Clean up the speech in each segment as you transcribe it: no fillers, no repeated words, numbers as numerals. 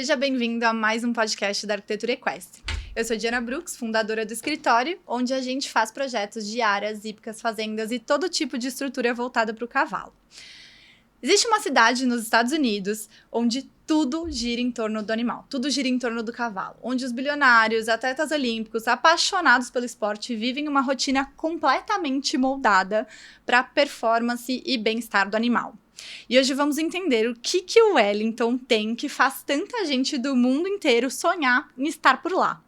Seja bem-vindo a mais um podcast da Arquitetura Equestre. Eu sou Diana Brooks, fundadora do escritório, onde a gente faz projetos de áreas, hípicas, fazendas e todo tipo de estrutura voltada para o cavalo. Existe uma cidade nos Estados Unidos onde tudo gira em torno do animal, tudo gira em torno do cavalo, onde os bilionários, atletas olímpicos, apaixonados pelo esporte, vivem uma rotina completamente moldada para a performance e bem-estar do animal. E hoje vamos entender o que o Wellington tem que faz tanta gente do mundo inteiro sonhar em estar por lá.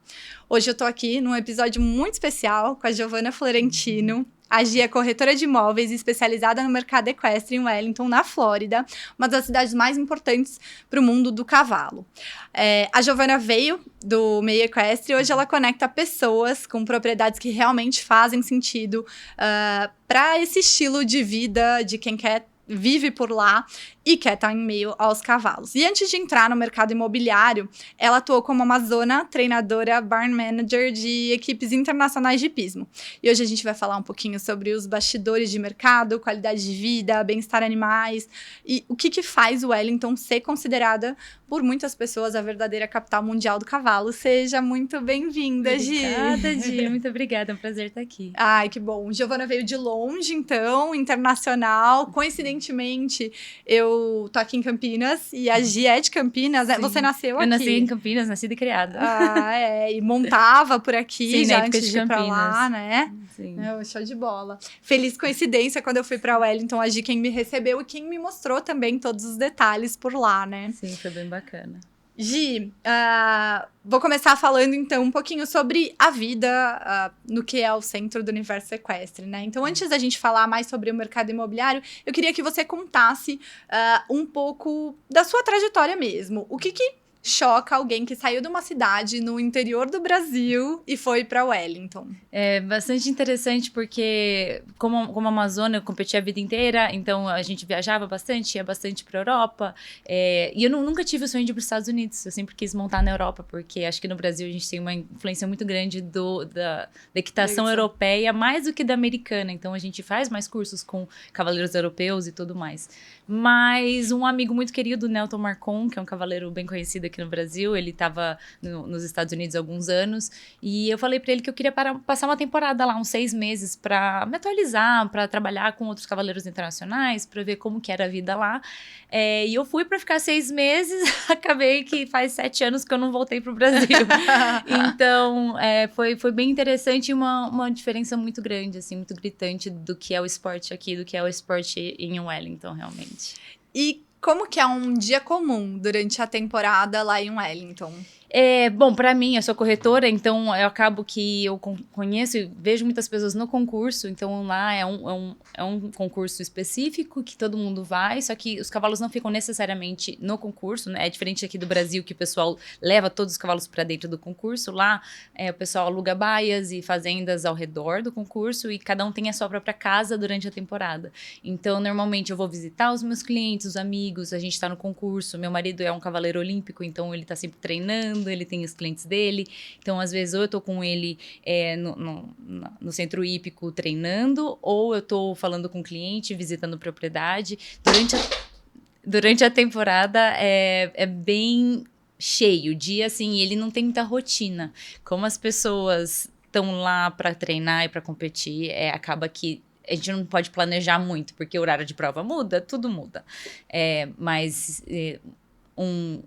Hoje eu tô aqui num episódio muito especial com a Giovanna Florentino. A Gi é corretora de imóveis especializada no mercado equestre em Wellington, na Flórida, uma das cidades mais importantes para o mundo do cavalo. A Giovanna veio do meio equestre e hoje ela conecta pessoas com propriedades que realmente fazem sentido para esse estilo de vida de quem vive por lá e quer estar em meio aos cavalos. E antes de entrar no mercado imobiliário, ela atuou como amazona, treinadora, barn manager de equipes internacionais de hipismo. E hoje a gente vai falar um pouquinho sobre os bastidores de mercado, qualidade de vida, bem-estar animais e o que faz o Wellington ser considerada por muitas pessoas a verdadeira capital mundial do cavalo. Seja muito bem-vinda, Gi. Obrigada, Gi. Muito obrigada. É um prazer estar aqui. Ai, que bom. Giovanna veio de longe, então, internacional. Coincidentemente, eu tô aqui em Campinas e a Gi é de Campinas, né? Você nasceu aqui? Eu nasci em Campinas, nascida e criada. E montava por aqui. Sim, já na época antes de de ir pra Campinas. lá, né? Sim. Show de bola. Feliz coincidência, quando eu fui pra Wellington, a Gi quem me recebeu e quem me mostrou também todos os detalhes por lá, né? Sim, foi bem bacana. Gi, vou começar falando então um pouquinho sobre a vida no que é o centro do universo equestre, né? Então, antes da gente falar mais sobre o mercado imobiliário, eu queria que você contasse um pouco da sua trajetória mesmo. O que choca alguém que saiu de uma cidade no interior do Brasil e foi para Wellington? É bastante interessante porque, como amazona, eu competi a vida inteira, então a gente viajava bastante, ia bastante para a Europa, e eu nunca tive o sonho de ir para os Estados Unidos, eu sempre quis montar na Europa, porque acho que no Brasil a gente tem uma influência muito grande da equitação europeia, mais do que da americana, então a gente faz mais cursos com cavaleiros europeus e tudo mais. Mas um amigo muito querido, Nelton Marcon, que é um cavaleiro bem conhecido aqui no Brasil, ele estava nos Estados Unidos há alguns anos, e eu falei para ele que eu queria passar uma temporada lá, uns 6 meses, para me atualizar, para trabalhar com outros cavaleiros internacionais, para ver como que era a vida lá. E eu fui para ficar 6 meses, acabei que faz 7 anos que eu não voltei para o Brasil. Então, foi bem interessante e uma diferença muito grande, assim, muito gritante do que é o esporte aqui, do que é o esporte em Wellington, realmente. E como que é um dia comum durante a temporada lá em Wellington? Bom, para mim, eu sou corretora, então eu acabo que eu conheço e vejo muitas pessoas no concurso, então lá é um concurso específico que todo mundo vai, só que os cavalos não ficam necessariamente no concurso, né? É diferente aqui do Brasil, que o pessoal leva todos os cavalos para dentro do concurso. Lá, o pessoal aluga baias e fazendas ao redor do concurso e cada um tem a sua própria casa durante a temporada. Então, normalmente, eu vou visitar os meus clientes, os amigos, a gente tá no concurso, meu marido é um cavaleiro olímpico, então ele tá sempre treinando, ele tem os clientes dele, então às vezes ou eu tô com ele no centro hípico treinando, ou eu tô falando com o cliente, visitando propriedade. Durante a temporada é bem cheio, o dia assim, ele não tem muita rotina, como as pessoas estão lá para treinar e para competir, acaba que a gente não pode planejar muito, porque o horário de prova muda, tudo muda, mas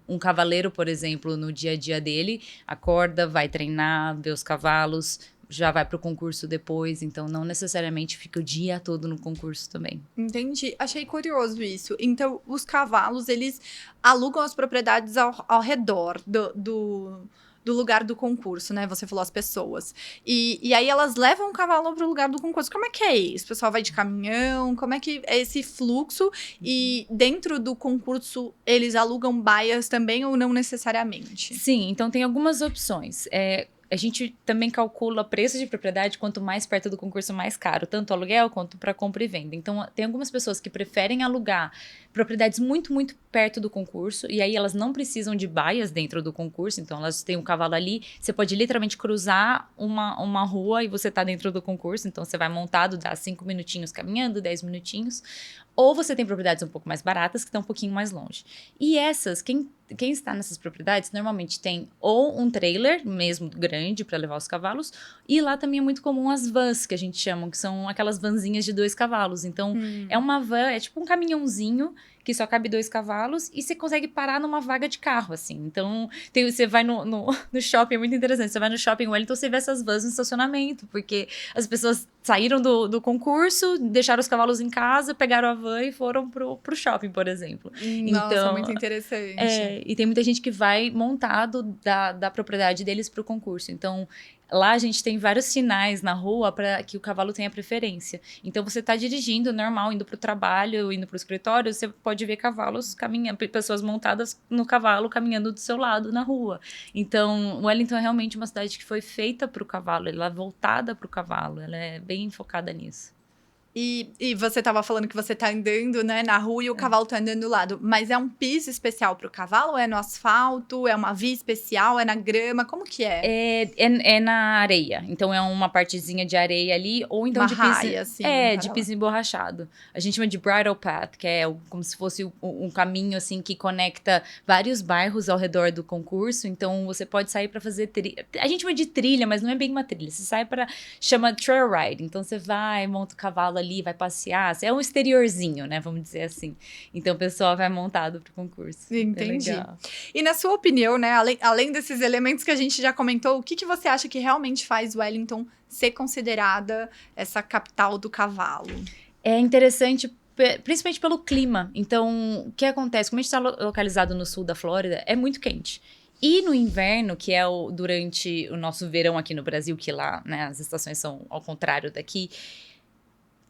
um cavaleiro, por exemplo, no dia a dia dele, acorda, vai treinar, vê os cavalos, já vai para o concurso depois, então não necessariamente fica o dia todo no concurso também. Entendi, achei curioso isso. Então, os cavalos, eles alugam as propriedades ao redor do lugar do concurso, né? Você falou as pessoas. E aí elas levam o cavalo para o lugar do concurso. Como é que é isso? O pessoal vai de caminhão? Como é que é esse fluxo? E dentro do concurso, eles alugam baias também ou não necessariamente? Sim, então tem algumas opções. A gente também calcula preço de propriedade, quanto mais perto do concurso, mais caro, tanto aluguel quanto para compra e venda. Então, tem algumas pessoas que preferem alugar propriedades muito, muito perto do concurso, e aí elas não precisam de baias dentro do concurso, então elas têm um cavalo ali, você pode literalmente cruzar uma rua e você tá dentro do concurso, então você vai montado, dá 5 minutinhos caminhando, 10 minutinhos, Ou você tem propriedades um pouco mais baratas, que estão um pouquinho mais longe. E essas, quem está nessas propriedades, normalmente tem ou um trailer, mesmo grande, para levar os cavalos, e lá também é muito comum as vans, que a gente chama, que são aquelas vanzinhas de 2 cavalos. Então, é uma van, é tipo um caminhãozinho, que só cabe 2 cavalos, e você consegue parar numa vaga de carro, assim. Então, você vai no shopping, é muito interessante, você vai no shopping Wellington, você vê essas vans no estacionamento, porque as pessoas saíram do concurso, deixaram os cavalos em casa, pegaram a van e foram pro shopping, por exemplo. Nossa, Então, muito interessante. E tem muita gente que vai montado da propriedade deles pro concurso. Então, lá a gente tem vários sinais na rua para que o cavalo tenha preferência. Então, você tá dirigindo normal, indo pro trabalho, indo pro escritório, você pode ver cavalos caminhando, pessoas montadas no cavalo caminhando do seu lado na rua. Então, Wellington é realmente uma cidade que foi feita pro cavalo, ela é voltada pro cavalo, ela é bem focada nisso. E você estava falando que você tá andando, né, na rua e o cavalo tá andando do lado. Mas é um piso especial pro cavalo? É no asfalto? É uma via especial? É na grama? Como que é? É na areia. Então, é uma partezinha de areia ali, ou então Uma de piso... raia, assim, de piso emborrachado. A gente chama de bridle path, que é como se fosse um caminho, assim, que conecta vários bairros ao redor do concurso. Então, você pode sair para fazer trilha. A gente chama de trilha, mas não é bem uma trilha. Você sai chama trail ride. Então, você vai, monta o cavalo ali, vai passear. É um exteriorzinho, né? Vamos dizer assim. Então, o pessoal vai montado pro concurso. Entendi. É legal. E na sua opinião, né, além desses elementos que a gente já comentou, o que você acha que realmente faz Wellington ser considerada essa capital do cavalo? É interessante, principalmente pelo clima. Então, o que acontece? Como a gente está localizado no sul da Flórida, é muito quente. E no inverno, que é durante o nosso verão aqui no Brasil, que lá, né, as estações são ao contrário daqui,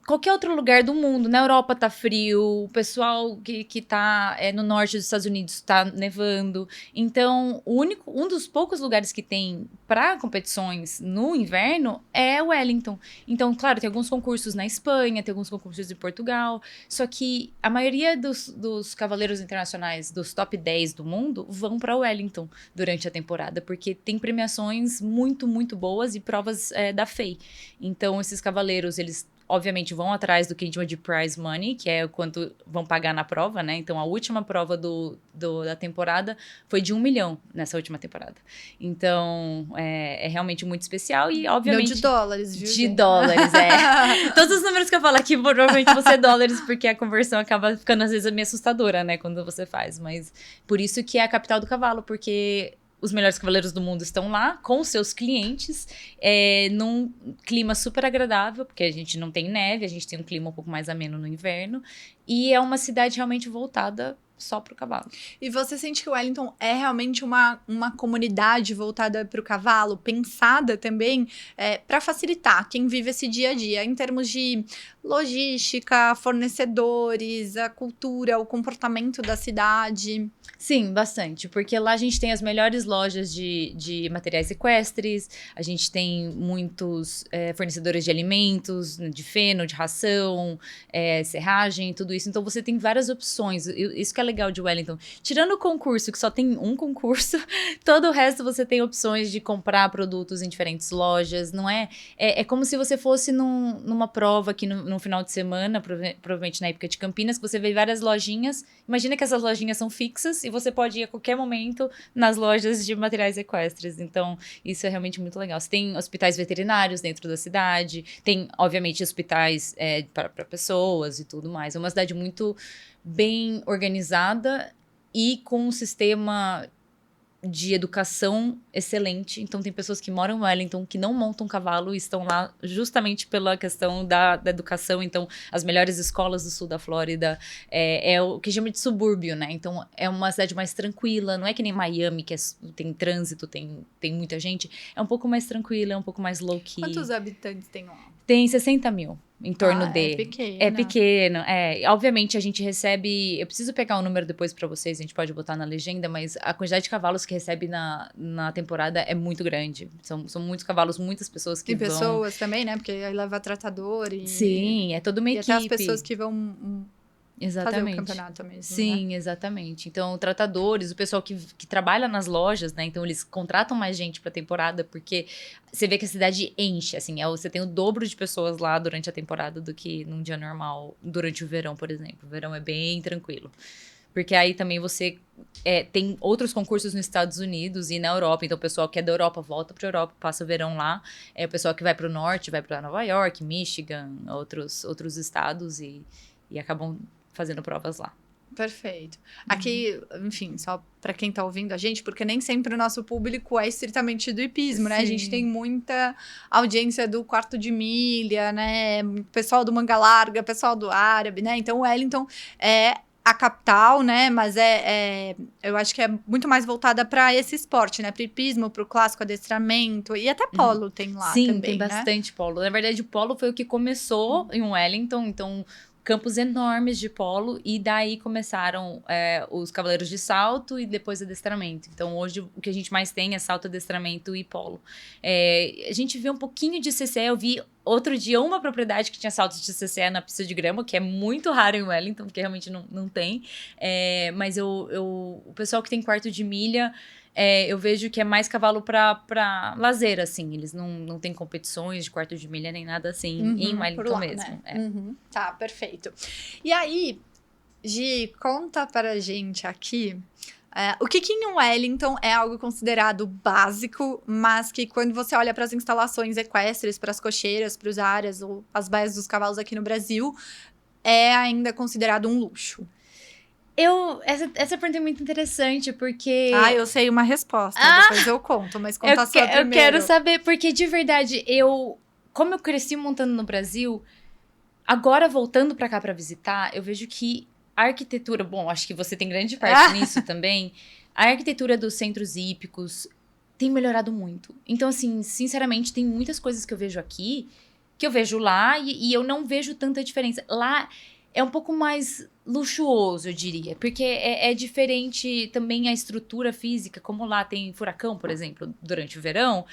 qualquer outro lugar do mundo, na Europa tá frio, o pessoal que tá no norte dos Estados Unidos tá nevando. Então, um dos poucos lugares que tem para competições no inverno é Wellington. Então, claro, tem alguns concursos na Espanha, tem alguns concursos em Portugal, só que a maioria dos cavaleiros internacionais dos top 10 do mundo vão para Wellington durante a temporada, porque tem premiações muito, muito boas e provas da FEI. Então, esses cavaleiros, eles obviamente vão atrás do que a gente chama de prize money, que é o quanto vão pagar na prova, né? Então, a última prova da temporada foi de 1 milhão nessa última temporada. Então, é realmente muito especial e, obviamente... Não de dólares, viu, De gente? dólares, é. Todos os números que eu falo aqui provavelmente vão ser dólares, porque a conversão acaba ficando, às vezes, meio assustadora, né? Quando você faz. Mas por isso que é a capital do cavalo, porque... Os melhores cavaleiros do mundo estão lá, com seus clientes, num clima super agradável, porque a gente não tem neve, a gente tem um clima um pouco mais ameno no inverno, e é uma cidade realmente voltada só para o cavalo. E você sente que o Wellington é realmente uma comunidade voltada para o cavalo, pensada também para facilitar quem vive esse dia a dia, em termos de logística, fornecedores, a cultura, o comportamento da cidade? Sim, bastante, porque lá a gente tem as melhores lojas de materiais equestres, a gente tem muitos fornecedores de alimentos, de feno, de ração, serragem, tudo isso. Então, você tem várias opções. Isso que é legal de Wellington. Tirando o concurso, que só tem um concurso, todo o resto você tem opções de comprar produtos em diferentes lojas, não é? É como se você fosse numa prova aqui no final de semana, provavelmente na época de Campinas, que você vê várias lojinhas. Imagina que essas lojinhas são fixas e você pode ir a qualquer momento nas lojas de materiais equestres. Então, isso é realmente muito legal. Você tem hospitais veterinários dentro da cidade, tem, obviamente, hospitais para pessoas e tudo mais. É uma cidade muito bem organizada e com um sistema de educação excelente. Então, tem pessoas que moram em Wellington, que não montam cavalo e estão lá justamente pela questão da educação. Então, as melhores escolas do sul da Flórida é o que chama de subúrbio, né? Então, é uma cidade mais tranquila. Não é que nem Miami, que tem trânsito, tem muita gente. É um pouco mais tranquila, é um pouco mais low-key. Quantos habitantes tem lá? Tem 60 mil. Em torno de... É pequeno. É pequeno, Obviamente, a gente recebe... Eu preciso pegar o número depois pra vocês, a gente pode botar na legenda, mas a quantidade de cavalos que recebe na temporada é muito grande. São muitos cavalos, muitas pessoas que vão... E pessoas também, né? Porque aí leva tratador e... Sim, é toda uma equipe. E até as pessoas que vão Exatamente. fazer o campeonato mesmo, Sim, né? exatamente. Então, tratadores, o pessoal que trabalha nas lojas, né? Então, eles contratam mais gente pra temporada, porque você vê que a cidade enche, assim. Você tem o dobro de pessoas lá durante a temporada do que num dia normal, durante o verão, por exemplo. O verão é bem tranquilo. Porque aí também você tem outros concursos nos Estados Unidos e na Europa. Então, o pessoal que é da Europa volta pra Europa, passa o verão lá. O pessoal que vai pro norte vai pra Nova York, Michigan, outros estados e acabam fazendo provas lá. Perfeito. Aqui, enfim, só para quem tá ouvindo a gente, porque nem sempre o nosso público é estritamente do hipismo, né? A gente tem muita audiência do quarto de milha, né? Pessoal do manga larga, pessoal do árabe, né? Então, Wellington é a capital, né? Mas eu acho que é muito mais voltada para esse esporte, né? Para hipismo, para o clássico adestramento e até polo tem lá Sim, também, tem né? bastante polo. Na verdade, o polo foi o que começou em Wellington, então campos enormes de polo, e daí começaram os cavaleiros de salto e depois adestramento. Então, hoje, o que a gente mais tem é salto, adestramento e polo. A gente vê um pouquinho de CCE, eu vi outro dia uma propriedade que tinha saltos de CCE na pista de grama, que é muito raro em Wellington, porque realmente não tem. Mas o pessoal que tem quarto de milha, eu vejo que é mais cavalo pra lazer, assim. Eles não têm competições de quarto de milha nem nada assim em Wellington lá, mesmo. Né? Tá, perfeito. E aí, Gi, conta pra gente aqui o que em Wellington é algo considerado básico, mas que quando você olha para as instalações equestres, para as cocheiras, para os áreas ou as baias dos cavalos aqui no Brasil, é ainda considerado um luxo. Essa pergunta é muito interessante, porque... Eu sei uma resposta, depois eu conto, mas conta a sua primeiro. Eu quero saber, porque de verdade, como eu cresci montando no Brasil, agora voltando pra cá pra visitar, eu vejo que a arquitetura, bom, acho que você tem grande parte nisso também, a arquitetura dos centros hípicos tem melhorado muito. Então, assim, sinceramente, tem muitas coisas que eu vejo aqui, que eu vejo lá, e eu não vejo tanta diferença. Lá é um pouco mais luxuoso, eu diria, porque é diferente também a estrutura física, como lá tem furacão, por exemplo, durante o verão,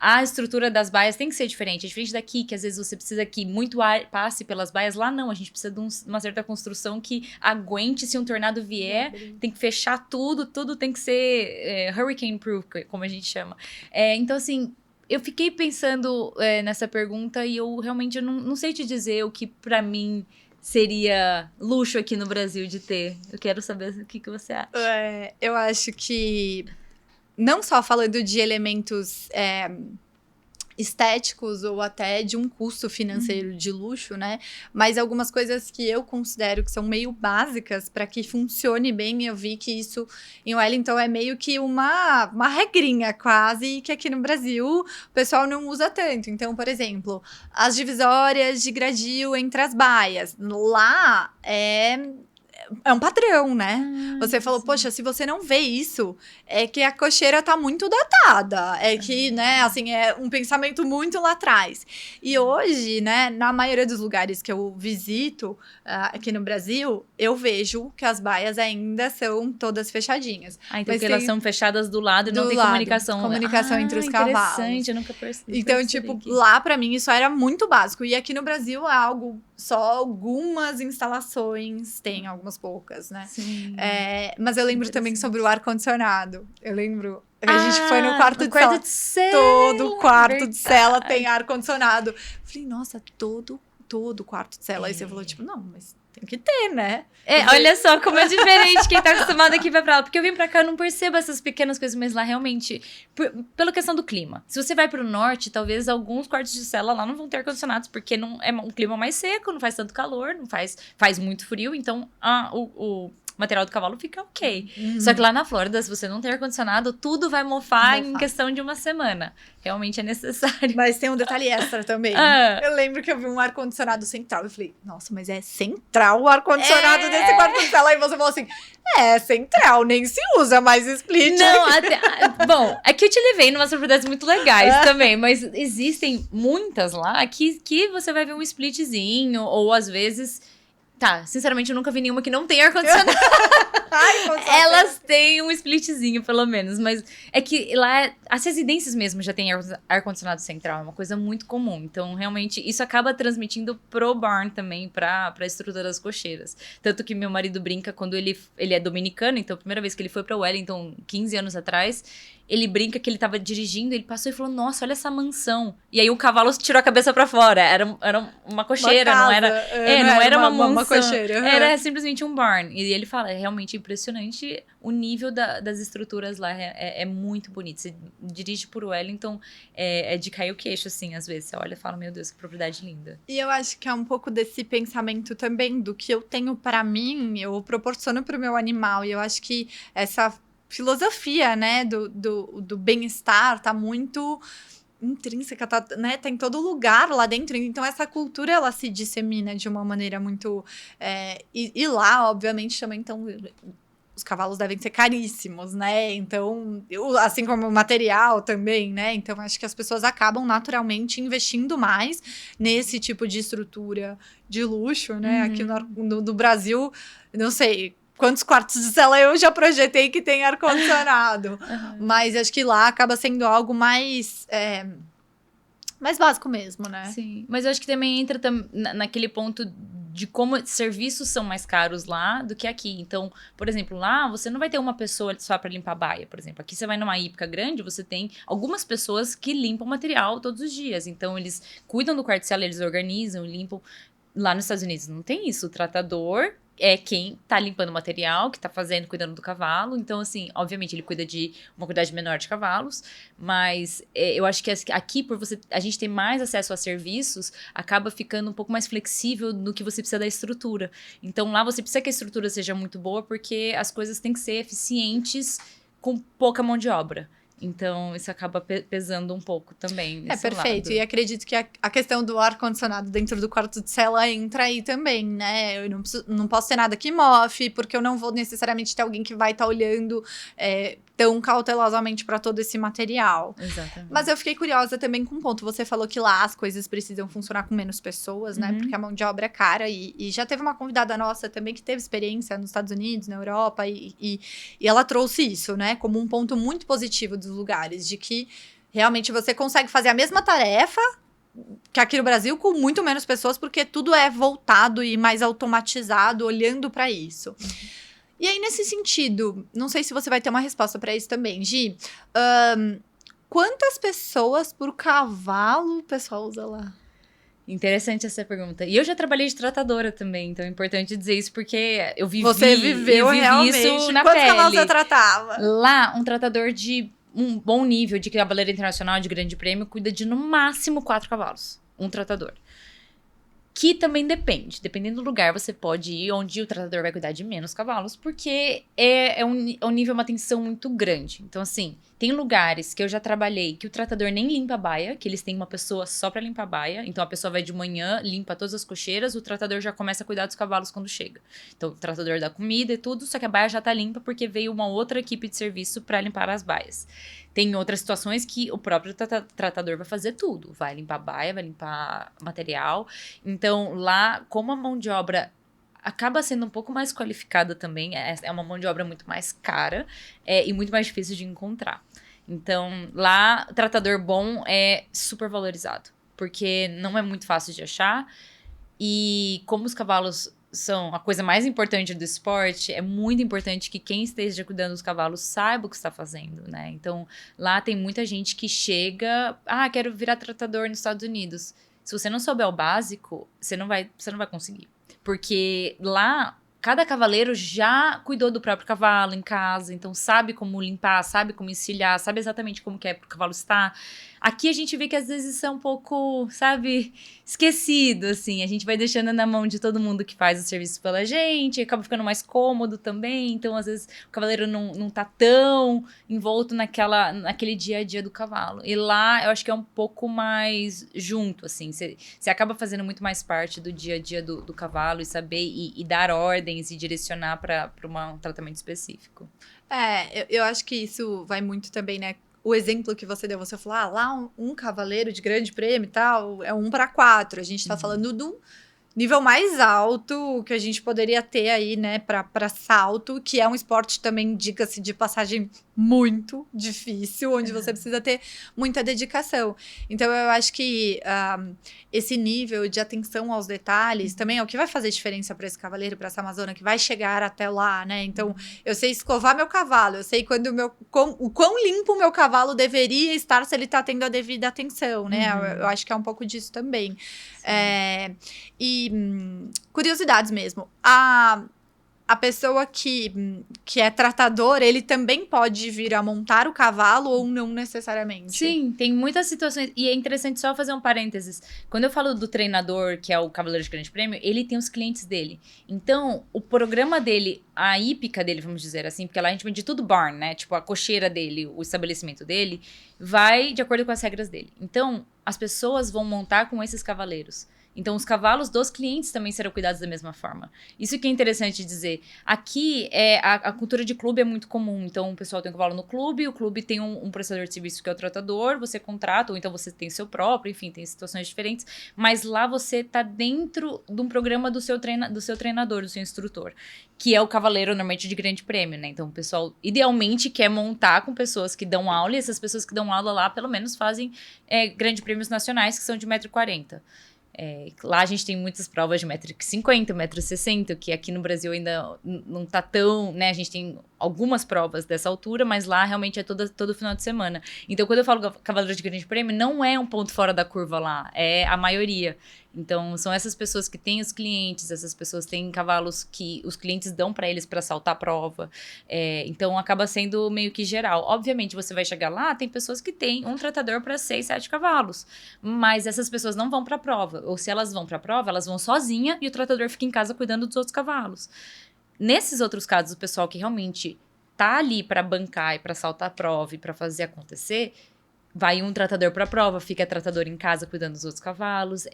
a estrutura das baias tem que ser diferente. É diferente daqui, que às vezes você precisa que muito ar passe pelas baias. Lá não, a gente precisa de uma certa construção que aguente se um tornado vier, tem que fechar tudo tem que ser hurricane proof, como a gente chama. Então, assim, eu fiquei pensando nessa pergunta e eu realmente não sei te dizer o que pra mim seria luxo aqui no Brasil de ter. Eu quero saber o que você acha. Eu acho que, não só falando de elementos estéticos ou até de um custo financeiro de luxo, né? Mas algumas coisas que eu considero que são meio básicas para que funcione bem. Eu vi que isso em Wellington é meio que uma regrinha quase, que aqui no Brasil o pessoal não usa tanto. Então, por exemplo, as divisórias de gradil entre as baias. Lá é um padrão, né? Você falou, poxa, se você não vê isso, é que a cocheira tá muito datada. É que, né, assim, é um pensamento muito lá atrás. E hoje, né, na maioria dos lugares que eu visito aqui no Brasil, eu vejo que as baias ainda são todas fechadinhas. Então porque elas são fechadas do lado e não tem comunicação. Comunicação entre os cavalos. Interessante, eu nunca percebi. Então, tipo, lá pra mim isso era muito básico. E aqui no Brasil é algo, só algumas instalações têm, algumas poucas, né? Sim. Mas eu lembro também sobre o ar-condicionado. Eu lembro que a gente foi no quarto de cela. Todo quarto de cela tem ar-condicionado. Falei, nossa, todo quarto de cela. Aí você falou, tipo, não, mas tem que ter, né? Olha só como é diferente quem tá acostumado aqui vai pra lá. Porque eu vim pra cá, eu não percebo essas pequenas coisas, mas lá realmente, pela questão do clima. Se você vai pro norte, talvez alguns quartos de cela lá não vão ter ar-condicionados, porque não é um clima mais seco, não faz tanto calor, não faz muito frio, então o material do cavalo fica ok. Só que lá na Flórida, se você não tem ar-condicionado, tudo vai mofar em questão de uma semana. Realmente é necessário. Mas tem um detalhe extra também. Eu lembro que eu vi um ar-condicionado central. Eu falei, nossa, mas é central o ar-condicionado desse quarto de cela. Aí você falou assim, central, nem se usa mais split. Não, bom, aqui eu te levei em umas propriedades muito legais também, mas existem muitas lá que você vai ver um splitzinho, ou às vezes... Tá, sinceramente, eu nunca vi nenhuma que não tem ar-condicionado. Elas têm um splitzinho, pelo menos. Mas é que lá as residências mesmo já têm ar-condicionado central, é uma coisa muito comum. Então, realmente, isso acaba transmitindo pro barn também, pra estrutura das cocheiras. Tanto que meu marido brinca quando ele é dominicano, então a primeira vez que ele foi pra Wellington, 15 anos atrás, ele brinca que ele tava dirigindo, ele passou e falou, nossa, olha essa mansão. E aí o cavalo tirou a cabeça pra fora. Era uma cocheira, Uma casa, não era uma mansão. Uma cocheira. Era simplesmente um barn. E ele fala, é realmente impressionante o nível das estruturas lá. É muito bonito. Você dirige por Wellington, é de cair o queixo, assim, às vezes. Você olha e fala, meu Deus, que propriedade linda. E eu acho que é um pouco desse pensamento também, do que eu tenho pra mim, eu proporciono pro meu animal. E eu acho que essa filosofia, né, do bem-estar tá muito intrínseca, tá, né, tá em todo lugar lá dentro. Então, essa cultura, ela se dissemina de uma maneira muito... e lá, obviamente, também estão... Os cavalos devem ser caríssimos, né? Então, assim como o material também, né? Então, acho que as pessoas acabam naturalmente investindo mais nesse tipo de estrutura de luxo, né? Aqui no Brasil, não sei quantos quartos de cela eu já projetei que tem ar-condicionado. Mas acho que lá acaba sendo algo mais básico mesmo, né? Sim, mas eu acho que também entra naquele ponto de como serviços são mais caros lá do que aqui. Então, por exemplo, lá você não vai ter uma pessoa só para limpar a baia, por exemplo. Aqui você vai numa hípica grande, você tem algumas pessoas que limpam material todos os dias. Então, eles cuidam do quarto-cela, eles organizam, limpam. Lá nos Estados Unidos não tem isso. O tratador é quem tá limpando o material, que tá cuidando do cavalo. Então, assim, obviamente, ele cuida de uma quantidade menor de cavalos, mas eu acho que aqui, por a gente ter mais acesso a serviços, acaba ficando um pouco mais flexível no que você precisa da estrutura. Então, lá você precisa que a estrutura seja muito boa, porque as coisas têm que ser eficientes com pouca mão de obra. Então, isso acaba pesando um pouco também nesse perfeito. lado. E acredito que a questão do ar-condicionado dentro do quarto de cela entra aí também, né? Eu não posso ter nada que mofe, porque eu não vou necessariamente ter alguém que vai estar olhando tão cautelosamente para todo esse material. Exatamente. Mas eu fiquei curiosa também com um ponto. Você falou que lá as coisas precisam funcionar com menos pessoas, né? Porque a mão de obra é cara. E já teve uma convidada nossa também que teve experiência nos Estados Unidos, na Europa, e ela trouxe isso, né? Como um ponto muito positivo dos lugares, de que realmente você consegue fazer a mesma tarefa que aqui no Brasil com muito menos pessoas, porque tudo é voltado e mais automatizado, olhando para isso. E aí, nesse sentido, não sei se você vai ter uma resposta para isso também, Gi. Quantas pessoas por cavalo o pessoal usa lá? Interessante essa pergunta. E eu já trabalhei de tratadora também, então é importante dizer isso, porque eu vivi, você viveu realmente isso na Quantos pele. cavalos você tratava? Lá, um tratador de um bom nível de cavaleiro internacional de grande prêmio cuida de no máximo 4 cavalos. Um tratador. Que também depende. Dependendo do lugar, você pode ir onde o tratador vai cuidar de menos cavalos, porque é um nível, uma atenção muito grande. Então, assim, tem lugares que eu já trabalhei que o tratador nem limpa a baia, que eles têm uma pessoa só pra limpar a baia. Então, a pessoa vai de manhã, limpa todas as cocheiras, o tratador já começa a cuidar dos cavalos quando chega. Então, o tratador dá comida e tudo, só que a baia já tá limpa porque veio uma outra equipe de serviço pra limpar as baias. Tem outras situações que o próprio tratador vai fazer tudo. Vai limpar a baia, vai limpar material. Então, lá, como a mão de obra acaba sendo um pouco mais qualificada também, é uma mão de obra muito mais cara e muito mais difícil de encontrar. Então, lá, tratador bom é super valorizado, porque não é muito fácil de achar. E como os cavalos são a coisa mais importante do esporte, é muito importante que quem esteja cuidando dos cavalos saiba o que está fazendo, né? Então, lá tem muita gente que chega, quero virar tratador nos Estados Unidos. Se você não souber o básico, você não vai conseguir. Porque lá, cada cavaleiro já cuidou do próprio cavalo em casa, então sabe como limpar, sabe como encilhar, sabe exatamente como que é pro cavalo estar. Aqui a gente vê que às vezes isso é um pouco, sabe, esquecido, assim. A gente vai deixando na mão de todo mundo que faz o serviço pela gente, acaba ficando mais cômodo também. Então, às vezes, o cavaleiro não tá tão envolto naquele dia a dia do cavalo. E lá, eu acho que é um pouco mais junto, assim. Você acaba fazendo muito mais parte do dia a dia do cavalo e saber e dar ordens e direcionar para um tratamento específico. Eu acho que isso vai muito também, né? O exemplo que você deu, você falou, lá um cavaleiro de grande prêmio e tal, é 1/4. A gente tá falando do nível mais alto que a gente poderia ter aí, né, pra salto, que é um esporte também, diga-se de passagem, muito difícil, onde você precisa ter muita dedicação. Então, eu acho que esse nível de atenção aos detalhes também é o que vai fazer diferença para esse cavaleiro, para essa amazona, que vai chegar até lá, né? Então, eu sei escovar meu cavalo, eu sei quando o quão limpo o meu cavalo deveria estar se ele está tendo a devida atenção, né? Eu acho que é um pouco disso também. Curiosidades mesmo. A pessoa que é tratador, ele também pode vir a montar o cavalo ou não necessariamente? Sim, tem muitas situações. E é interessante só fazer um parênteses. Quando eu falo do treinador, que é o Cavaleiro de Grande Prêmio, ele tem os clientes dele. Então, o programa dele, a hípica dele, vamos dizer assim, porque lá a gente vende tudo barn, né? Tipo, a cocheira dele, o estabelecimento dele, vai de acordo com as regras dele. Então, as pessoas vão montar com esses cavaleiros. Então, os cavalos dos clientes também serão cuidados da mesma forma. Isso que é interessante dizer. Aqui, a cultura de clube é muito comum. Então, o pessoal tem um cavalo no clube, o clube tem um prestador de serviço que é o tratador, você contrata, ou então você tem seu próprio, enfim, tem situações diferentes. Mas lá você está dentro de um programa do seu treinador, do seu instrutor, que é o cavaleiro, normalmente, de grande prêmio, né? Então, o pessoal, idealmente, quer montar com pessoas que dão aula, e essas pessoas que dão aula lá, pelo menos, fazem grandes prêmios nacionais, que são de 1,40 m. Lá a gente tem muitas provas de 1,50 m, 1,60 m, que aqui no Brasil ainda não tá tão, né? A gente tem algumas provas dessa altura, mas lá realmente é todo final de semana. Então, quando eu falo cavaleiro de grande prêmio, não é um ponto fora da curva lá, é a maioria. Então, são essas pessoas que têm os clientes, essas pessoas têm cavalos que os clientes dão para eles para saltar a prova. Então, acaba sendo meio que geral. Obviamente, você vai chegar lá, tem pessoas que têm um tratador para 6, 7 cavalos. Mas essas pessoas não vão para a prova. Ou se elas vão para a prova, elas vão sozinha e o tratador fica em casa cuidando dos outros cavalos. Nesses outros casos, o pessoal que realmente tá ali para bancar e para saltar a prova e para fazer acontecer, vai um tratador para a prova, fica tratador em casa cuidando dos outros cavalos.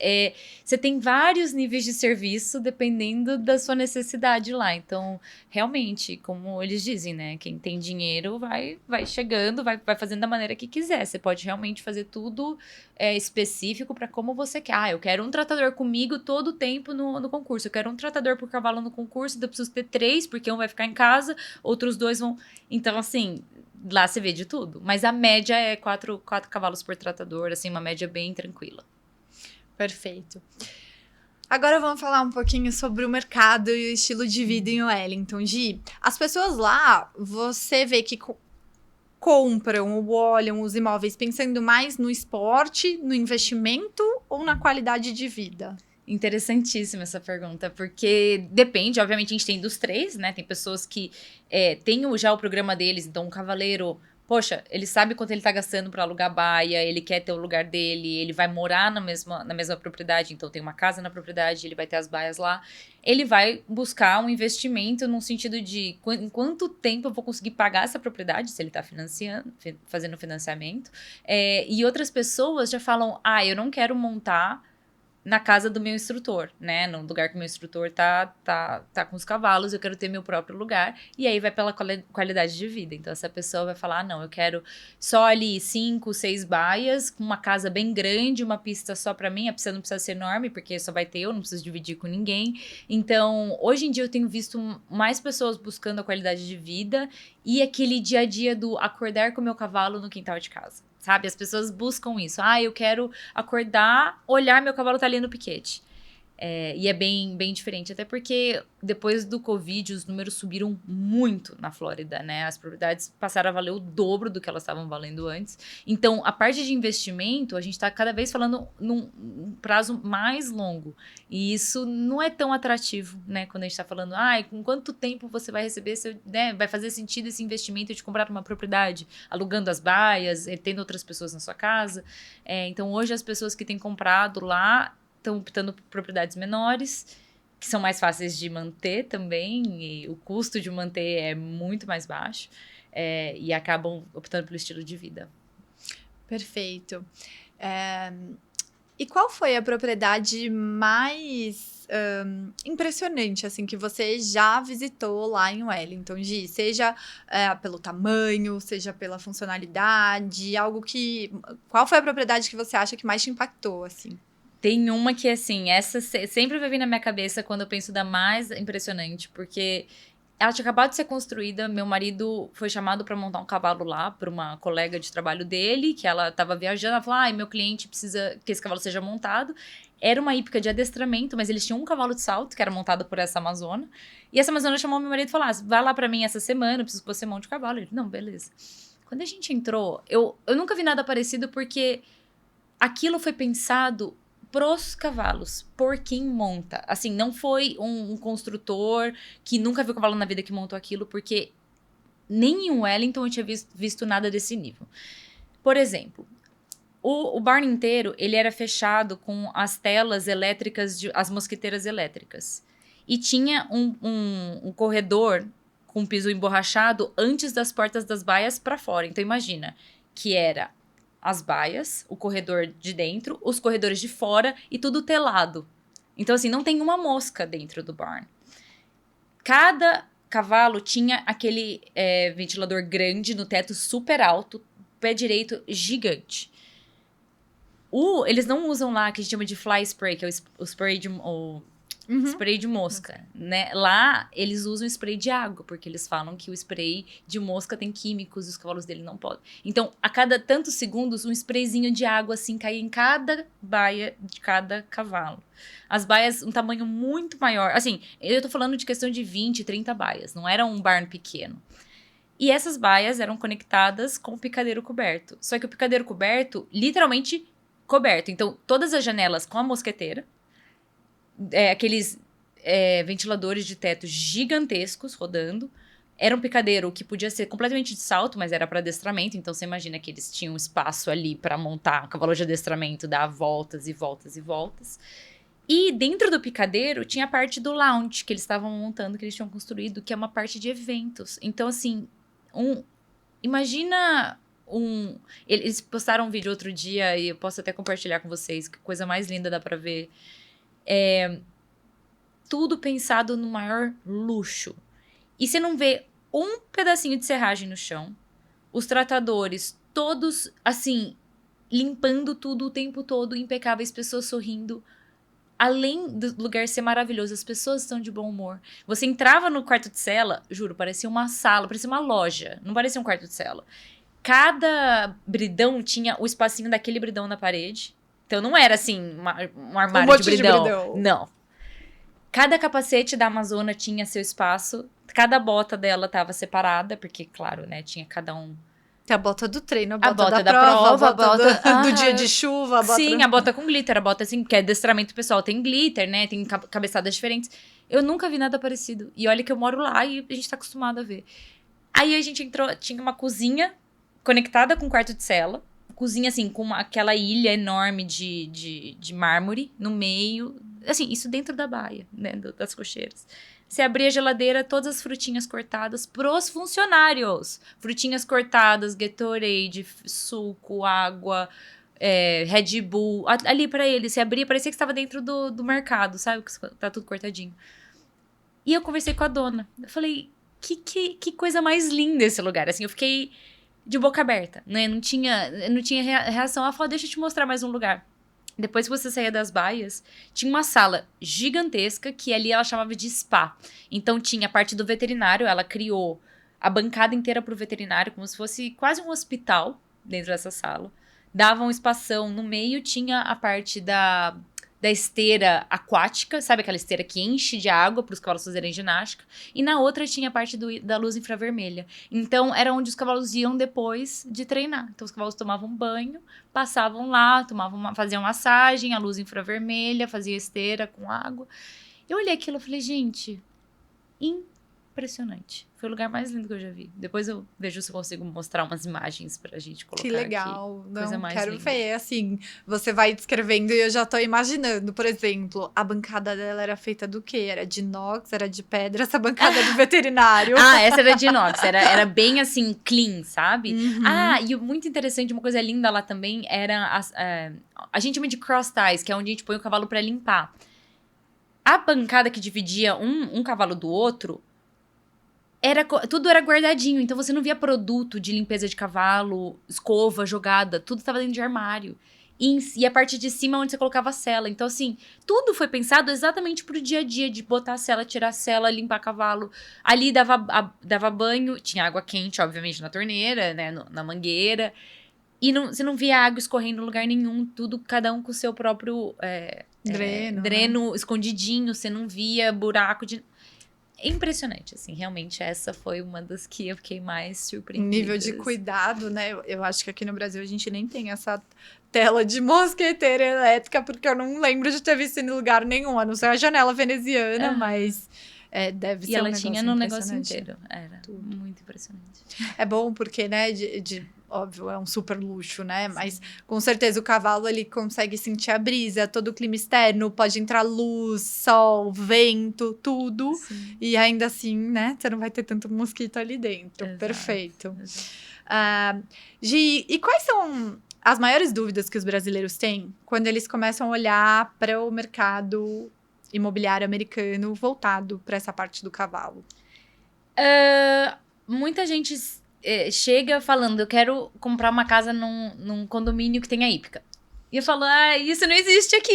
Você tem vários níveis de serviço dependendo da sua necessidade lá. Então, realmente, como eles dizem, né? Quem tem dinheiro vai chegando, vai fazendo da maneira que quiser. Você pode realmente fazer tudo específico para como você quer. Eu quero um tratador comigo todo o tempo no concurso. Eu quero um tratador por cavalo no concurso, então eu preciso ter 3, porque um vai ficar em casa, outros 2 vão... Então, assim... Lá você vê de tudo, mas a média é 4 cavalos por tratador, assim, uma média bem tranquila. Perfeito. Agora vamos falar um pouquinho sobre o mercado e o estilo de vida em Wellington. Gi, as pessoas lá, você vê que compram ou olham os imóveis pensando mais no esporte, no investimento ou na qualidade de vida? Interessantíssima essa pergunta, porque depende, obviamente a gente tem dos 3, né? Tem pessoas que têm já o programa deles, então um cavaleiro, poxa, ele sabe quanto ele tá gastando para alugar baia, ele quer ter o lugar dele, ele vai morar na mesma propriedade, então tem uma casa na propriedade, ele vai ter as baias lá. Ele vai buscar um investimento no sentido de em quanto tempo eu vou conseguir pagar essa propriedade, se ele tá fazendo financiamento. E outras pessoas já falam, eu não quero montar na casa do meu instrutor, né? No lugar que o meu instrutor tá com os cavalos, eu quero ter meu próprio lugar. E aí vai pela qualidade de vida. Então, essa pessoa vai falar, não, eu quero só ali 5, 6 baias, com uma casa bem grande, uma pista só pra mim. A pista não precisa ser enorme, porque só vai ter eu, não preciso dividir com ninguém. Então, hoje em dia eu tenho visto mais pessoas buscando a qualidade de vida e aquele dia a dia do acordar com o meu cavalo no quintal de casa. Sabe? As pessoas buscam isso. Eu quero acordar, olhar, meu cavalo tá ali no piquete. E é bem, bem diferente. Até porque depois do Covid, os números subiram muito na Flórida, né? As propriedades passaram a valer o dobro do que elas estavam valendo antes. Então, a parte de investimento, a gente tá cada vez falando num prazo mais longo. E isso não é tão atrativo, né? Quando a gente tá falando, com quanto tempo você vai receber, né? Vai fazer sentido esse investimento de comprar uma propriedade, alugando as baias, tendo outras pessoas na sua casa. Então, hoje, as pessoas que têm comprado lá estão optando por propriedades menores, que são mais fáceis de manter também, e o custo de manter é muito mais baixo, e acabam optando pelo estilo de vida. Perfeito. E qual foi a propriedade mais impressionante, assim, que você já visitou lá em Wellington, Gi? Seja pelo tamanho, seja pela funcionalidade, algo que... Qual foi a propriedade que você acha que mais te impactou, assim? Tem uma que, assim, essa sempre vai vir na minha cabeça quando eu penso da mais impressionante, porque ela tinha acabado de ser construída, meu marido foi chamado para montar um cavalo lá, por uma colega de trabalho dele, que ela estava viajando, ela falou, meu cliente precisa que esse cavalo seja montado. Era uma hípica de adestramento, mas eles tinham um cavalo de salto, que era montado por essa amazona, e essa amazona chamou meu marido e falou, vai lá para mim essa semana, eu preciso que você monte o cavalo. Ele, não, beleza. Quando a gente entrou, eu nunca vi nada parecido, porque aquilo foi pensado pros cavalos, por quem monta. Assim, não foi um construtor que nunca viu cavalo na vida que montou aquilo, porque nem em Wellington eu tinha visto nada desse nível. Por exemplo, o barn inteiro, ele era fechado com as telas elétricas, as mosquiteiras elétricas. E tinha um corredor com piso emborrachado antes das portas das baias para fora. Então, imagina que era as baias, o corredor de dentro, os corredores de fora e tudo telado. Então, assim, não tem uma mosca dentro do barn. Cada cavalo tinha aquele ventilador grande no teto, super alto, pé direito gigante. Eles não usam lá, que a gente chama de fly spray, que é o spray de... spray de mosca, né? Lá, eles usam spray de água, porque eles falam que o spray de mosca tem químicos e os cavalos dele não podem. Então, a cada tantos segundos, um sprayzinho de água, assim, caía em cada baia de cada cavalo. As baias, um tamanho muito maior. Assim, eu tô falando de questão de 20, 30 baias. Não era um barn pequeno. E essas baias eram conectadas com o picadeiro coberto. Só que o picadeiro coberto, literalmente coberto. Então, todas as janelas com a mosqueteira, aqueles ventiladores de teto gigantescos rodando. Era um picadeiro que podia ser completamente de salto, mas era para adestramento. Então, você imagina que eles tinham espaço ali para montar um cavalo de adestramento, dar voltas e voltas e voltas. E dentro do picadeiro tinha a parte do lounge que eles estavam montando, que eles tinham construído, que é uma parte de eventos. Então, assim, imagina eles postaram um vídeo outro dia, e eu posso até compartilhar com vocês, que coisa mais linda dá pra ver. Tudo pensado no maior luxo. E você não vê um pedacinho de serragem no chão. Os tratadores, todos, assim, limpando tudo o tempo todo, impecáveis, pessoas sorrindo. Além do lugar ser maravilhoso, as pessoas estão de bom humor. Você entrava no quarto de cela, juro, parecia uma sala, parecia uma loja. Não parecia um quarto de cela. Cada bridão tinha o espacinho daquele bridão na parede. Então, não era, assim, um armário de bridão. Não. Cada capacete da Amazona tinha seu espaço. Cada bota dela estava separada, porque, claro, né, tinha cada um. Tem a bota do treino, a bota da prova, a bota do dia de chuva. A bota Sim, a bota com glitter, a bota assim, que é adestramento pessoal. Tem glitter, né, tem cabeçadas diferentes. Eu nunca vi nada parecido. E olha que eu moro lá e a gente tá acostumado a ver. Aí a gente entrou, tinha uma cozinha conectada com o quarto de cela. Cozinha, assim, com aquela ilha enorme de mármore no meio. Assim, isso dentro da baia, né, das cocheiras. Você abria a geladeira, todas as frutinhas cortadas pros funcionários. Frutinhas cortadas, Gatorade, suco, água, Red Bull. Ali pra eles, você abria, parecia que estava dentro do mercado, sabe? Que tá tudo cortadinho. E eu conversei com a dona. Eu falei, que coisa mais linda esse lugar. Assim, eu fiquei de boca aberta, né? Não tinha reação. Ela falou, deixa eu te mostrar mais um lugar. Depois que você saía das baias, tinha uma sala gigantesca que ali ela chamava de spa. Então tinha a parte do veterinário, ela criou a bancada inteira pro veterinário, como se fosse quase um hospital dentro dessa sala. Dava um espação, no meio tinha a parte da esteira aquática, sabe aquela esteira que enche de água para os cavalos fazerem ginástica, e na outra tinha a parte da luz infravermelha. Então, era onde os cavalos iam depois de treinar. Então, os cavalos tomavam banho, passavam lá, faziam massagem, a luz infravermelha, fazia esteira com água. Eu olhei aquilo e falei, gente, impressionante. Foi o lugar mais lindo que eu já vi. Depois eu vejo se eu consigo mostrar umas imagens pra gente colocar aqui. Que legal. Aqui. Coisa mais quero linda. ver, assim, você vai descrevendo e eu já tô imaginando. Por exemplo, a bancada dela era feita do quê? Era de inox, era de pedra, essa bancada de veterinário. Essa era de inox, era bem assim, clean, sabe? Uhum. E muito interessante, uma coisa linda lá também, era a gente chama de cross ties, que é onde a gente põe o cavalo pra limpar. A bancada que dividia um cavalo do outro, tudo era guardadinho, então você não via produto de limpeza de cavalo, escova jogada, tudo estava dentro de armário. e a parte de cima onde você colocava a sela. Então, assim, tudo foi pensado exatamente pro dia a dia, de botar a sela, tirar a sela, limpar cavalo. Ali dava banho, tinha água quente, obviamente, na torneira, né, na mangueira. E você não via água escorrendo em lugar nenhum, tudo, cada um com o seu próprio dreno, né? Escondidinho, você não via buraco de... Impressionante, assim, realmente essa foi uma das que eu fiquei mais surpreendida. Nível de cuidado, né? Eu acho que aqui no Brasil a gente nem tem essa tela de mosqueteira elétrica, porque eu não lembro de ter visto em lugar nenhum, a não ser a janela veneziana, mas deve ser um negócio impressionante. E ela tinha no negócio inteiro, era tudo muito impressionante. É bom porque, né, óbvio, é um super luxo, né? Sim. Mas com certeza o cavalo ele consegue sentir a brisa, todo o clima externo, pode entrar luz, sol, vento, tudo. Sim. E ainda assim, né? Você não vai ter tanto mosquito ali dentro. Exato. Perfeito. Gi, e quais são as maiores dúvidas que os brasileiros têm quando eles começam a olhar para o mercado imobiliário americano voltado para essa parte do cavalo? Muita gente chega falando, eu quero comprar uma casa num condomínio que tenha hípica. E eu falo, isso não existe aqui.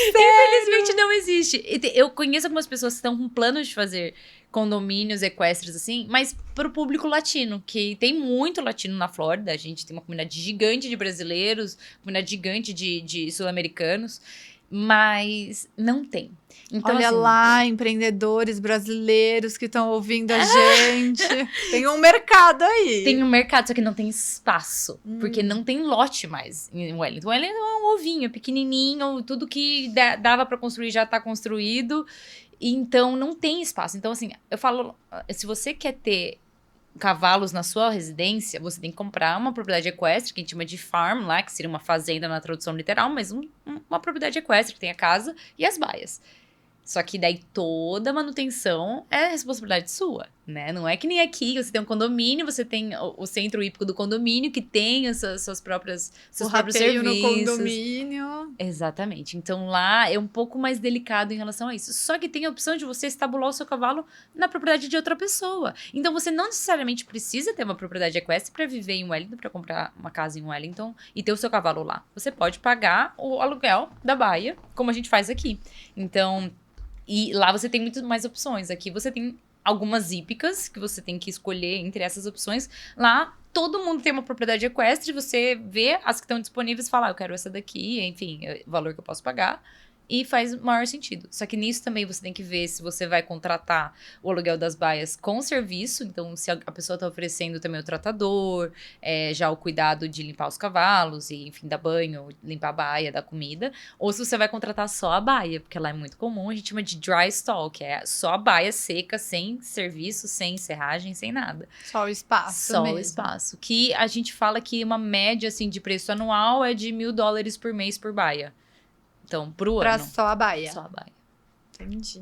Infelizmente não existe. Eu conheço algumas pessoas que estão com planos de fazer condomínios equestres, assim, mas para o público latino, que tem muito latino na Flórida. A gente tem uma comunidade gigante de brasileiros, comunidade gigante de sul-americanos, mas não tem. Então, olha assim, lá, empreendedores brasileiros que estão ouvindo a gente. Tem um mercado aí. Tem um mercado, só que não tem espaço. Porque não tem lote mais em Wellington. Wellington é um ovinho, pequenininho. Tudo que dava para construir já tá construído. Então, não tem espaço. Então, assim, eu falo, se você quer ter cavalos na sua residência, você tem que comprar uma propriedade equestre, que a gente chama de farm lá, que seria uma fazenda na tradução literal, mas uma propriedade equestre que tem a casa e as baias. Só que daí toda a manutenção é responsabilidade sua, né? Não é que nem aqui, você tem um condomínio, você tem o centro hípico do condomínio, que tem seus próprios serviços. No condomínio. Exatamente. Então lá é um pouco mais delicado em relação a isso. Só que tem a opção de você estabular o seu cavalo na propriedade de outra pessoa. Então você não necessariamente precisa ter uma propriedade equestre para viver em Wellington, para comprar uma casa em Wellington e ter o seu cavalo lá. Você pode pagar o aluguel da baia, como a gente faz aqui. Então... E lá você tem muito mais opções. Aqui você tem algumas hípicas que você tem que escolher entre essas opções. Lá, todo mundo tem uma propriedade equestre. Você vê as que estão disponíveis e fala, eu quero essa daqui. Enfim, o valor que eu posso pagar. E faz maior sentido. Só que nisso também você tem que ver se você vai contratar o aluguel das baias com serviço. Então, se a pessoa está oferecendo também o tratador, já o cuidado de limpar os cavalos e, enfim, dar banho, limpar a baia, dar comida. Ou se você vai contratar só a baia, porque lá é muito comum, a gente chama de dry stall, que é só a baia seca, sem serviço, sem serragem, sem nada. Só o espaço Só mesmo. o espaço. Que a gente fala que uma média, assim, de preço anual é de $1.000 por mês por baia. Então, pro ano. Pra só a baia. Só a baia. Entendi.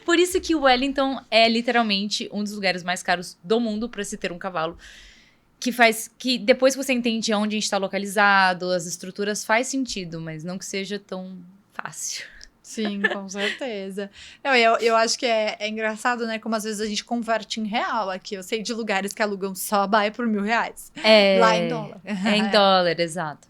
Por isso que o Wellington é literalmente um dos lugares mais caros do mundo para se ter um cavalo. Que faz que depois que você entende onde a gente está localizado, as estruturas, faz sentido, mas não que seja tão fácil. Sim, com certeza. Eu acho que é engraçado, né? Como às vezes a gente converte em real aqui. Eu sei de lugares que alugam só a baia por R$1.000. Lá em dólar. É em dólar, exato.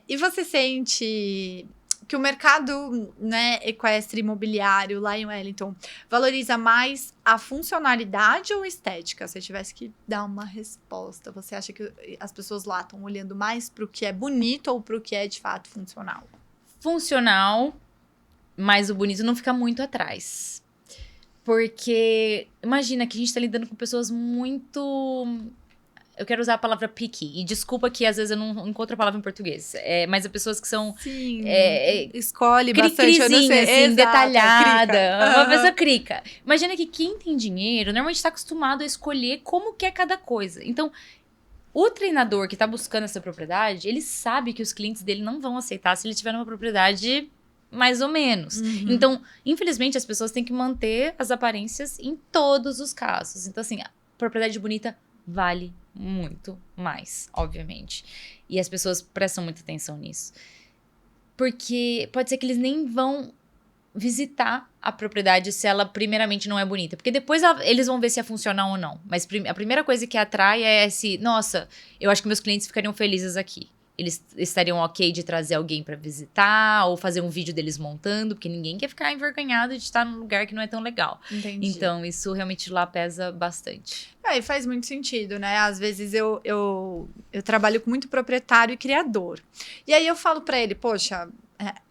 E você sente que o mercado, né, equestre imobiliário lá em Wellington valoriza mais a funcionalidade ou estética? Se eu tivesse que dar uma resposta, você acha que as pessoas lá estão olhando mais para o que é bonito ou para o que é de fato funcional? Funcional, mas o bonito não fica muito atrás. Porque imagina que a gente está lidando com pessoas muito... Eu quero usar a palavra picky. E desculpa que às vezes eu não encontro a palavra em português. Mas pessoas que são... Sim, escolhe bastante. Eu não sei. Assim, exato, detalhada. Crica. Uma pessoa crica. Imagina que quem tem dinheiro normalmente está acostumado a escolher como quer cada coisa. Então, o treinador que está buscando essa propriedade, ele sabe que os clientes dele não vão aceitar se ele tiver uma propriedade mais ou menos. Uhum. Então, infelizmente, as pessoas têm que manter as aparências em todos os casos. Então, assim, a propriedade bonita vale muito mais, obviamente. E as pessoas prestam muita atenção nisso. Porque pode ser que eles nem vão visitar a propriedade se ela primeiramente não é bonita. Porque depois eles vão ver se é funcional ou não. Mas a primeira coisa que atrai é nossa, eu acho que meus clientes ficariam felizes aqui. eles estariam ok de trazer alguém pra visitar, ou fazer um vídeo deles montando, porque ninguém quer ficar envergonhado de estar num lugar que não é tão legal. Entendi. Então, isso realmente lá pesa bastante. E faz muito sentido, né? Às vezes eu trabalho com muito proprietário e criador. E aí eu falo pra ele, poxa,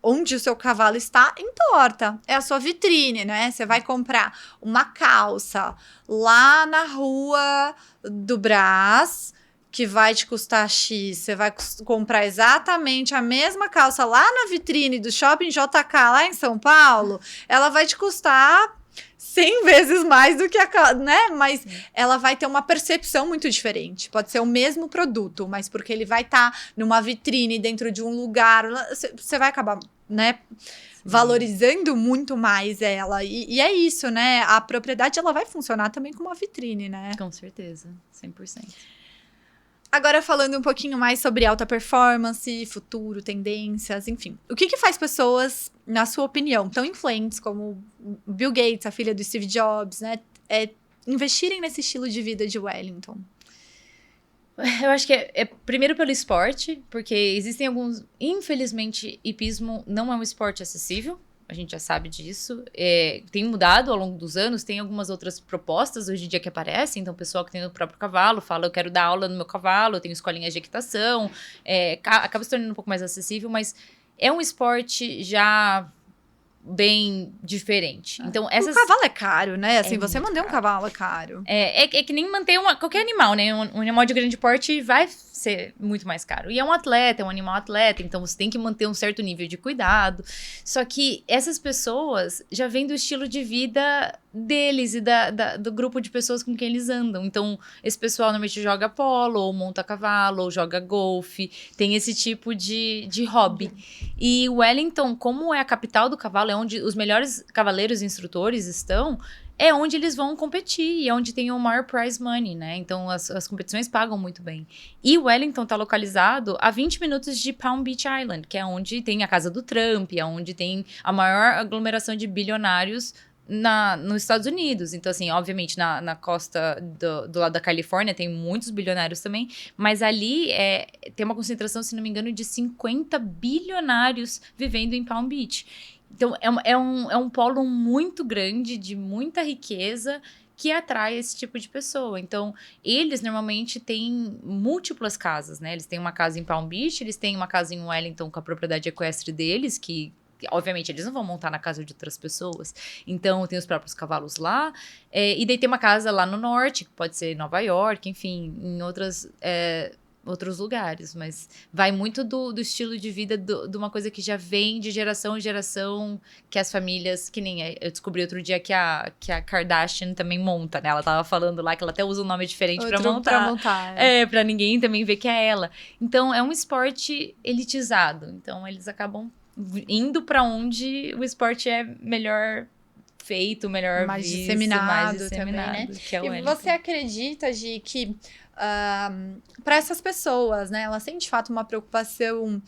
onde o seu cavalo está, importa. É a sua vitrine, né? Você vai comprar uma calça lá na rua do Brás, que vai te custar X. Você vai comprar exatamente a mesma calça lá na vitrine do Shopping JK, lá em São Paulo. Ela vai te custar 100 vezes mais do que a, né? Mas ela vai ter uma percepção muito diferente. Pode ser o mesmo produto, mas porque ele vai estar numa vitrine dentro de um lugar, você vai acabar, né? Valorizando muito mais ela. E é isso, né? A propriedade, ela vai funcionar também como uma vitrine, né? Com certeza, 100%. Agora falando um pouquinho mais sobre alta performance, futuro, tendências, enfim. O que faz pessoas, na sua opinião, tão influentes como Bill Gates, a filha do Steve Jobs, né, investirem nesse estilo de vida de Wellington? Eu acho que é primeiro pelo esporte, porque existem alguns... Infelizmente, hipismo não é um esporte acessível. A gente já sabe disso. Tem mudado ao longo dos anos, tem algumas outras propostas hoje em dia que aparecem. Então, o pessoal que tem o próprio cavalo fala, eu quero dar aula no meu cavalo, eu tenho escolinhas de equitação. Acaba se tornando um pouco mais acessível, mas é um esporte já bem diferente. Então, O cavalo é caro, né? Assim, você manter um cavalo é caro. É que nem manter qualquer animal, né? Um animal de grande porte vai ser muito mais caro. E é um atleta, é um animal atleta, então você tem que manter um certo nível de cuidado. Só que essas pessoas já vêm do estilo de vida deles e do grupo de pessoas com quem eles andam. Então, esse pessoal normalmente joga polo, ou monta cavalo, ou joga golfe. Tem esse tipo de hobby. E Wellington, como é a capital do cavalo, é onde os melhores cavaleiros e instrutores estão, é onde eles vão competir e é onde tem o maior prize money, né? Então, as competições pagam muito bem. E Wellington tá localizado a 20 minutos de Palm Beach Island, que é onde tem a casa do Trump, é onde tem a maior aglomeração de bilionários nos Estados Unidos. Então, assim, obviamente, na costa do lado da Califórnia tem muitos bilionários também, mas ali tem uma concentração, se não me engano, de 50 bilionários vivendo em Palm Beach. Então, é um polo muito grande, de muita riqueza, que atrai esse tipo de pessoa. Então, eles normalmente têm múltiplas casas, né? Eles têm uma casa em Palm Beach, eles têm uma casa em Wellington com a propriedade equestre deles, que obviamente, eles não vão montar na casa de outras pessoas. Então, tem os próprios cavalos lá. E daí tem uma casa lá no norte, que pode ser Nova York, enfim, em outros lugares. Mas vai muito do estilo de vida, de uma coisa que já vem de geração em geração, que as famílias... Que nem eu descobri outro dia que a Kardashian também monta, né? Ela tava falando lá que ela até usa um nome diferente pra montar. Pra ninguém também ver que é ela. Então, é um esporte elitizado. Então, eles acabam indo pra onde o esporte é melhor feito, melhor mais visto, disseminado, mais disseminado também, né? Que é o E Wellington. você acredita, Gi, que para essas pessoas, né, elas têm de fato uma preocupação